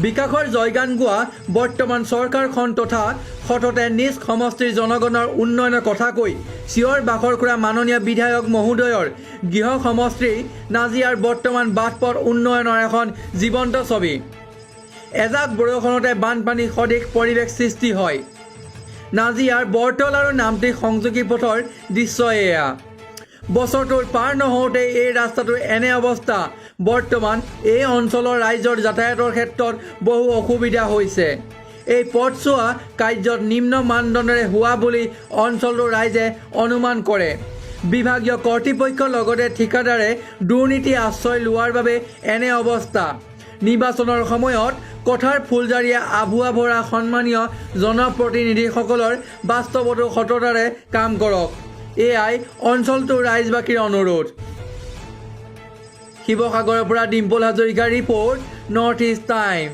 বিকাশৰ জয়গান গোৱা বৰ্তমান চৰকাৰখন তথা সততে নিজ সমষ্টিৰ জনগণৰ উন্নয়নৰ কথা কৈ চিঞৰ বাখৰ কৰা মাননীয় বিধায়ক মহোদয়ৰ গৃহ সমষ্টি নাজিৰাৰ বৰ্তমান বাটপথ উন্নয়নৰ এখন জীৱন্ত ছবি। এজাক বৰষুণতে বানপানী সদৃশ পৰিৱেশ সৃষ্টি হয়। নাজিৰাৰ বৰতল আৰু নামটি সংযোগী পথৰ দৃশ্য এয়া। বছৰটোৰ পাৰ নহওঁতে এই ৰাস্তাটোৰ এনে অৱস্থা। বৰ্তমান এই অঞ্চলৰ ৰাইজৰ যাতায়াতৰ ক্ষেত্ৰত বহু অসুবিধা হৈছে। এই পথছোৱা কাৰ্যত নিম্ন মানদণ্ডেৰে হোৱা বুলি অঞ্চলটোৰ ৰাইজে অনুমান কৰে। বিভাগীয় কৰ্তৃপক্ষৰ লগতে ঠিকাদাৰে দুৰ্নীতি আশ্ৰয় লোৱাৰ বাবে এনে অৱস্থা। নিৰ্বাচনৰ সময়ত কথাৰ ফুলজাৰীয়ে আভুৱা ভৰা সন্মানীয় জনপ্ৰতিনিধিসকলৰ বাস্তৱতো সততাৰে কাম কৰক, এয়াই অঞ্চলটোৰ ৰাইজবাসীৰ অনুৰোধ। শিৱসাগৰৰ পৰা ডিম্পল হাজৰিকাৰ ৰিপৰ্ট, নৰ্থ ইষ্ট টাইম।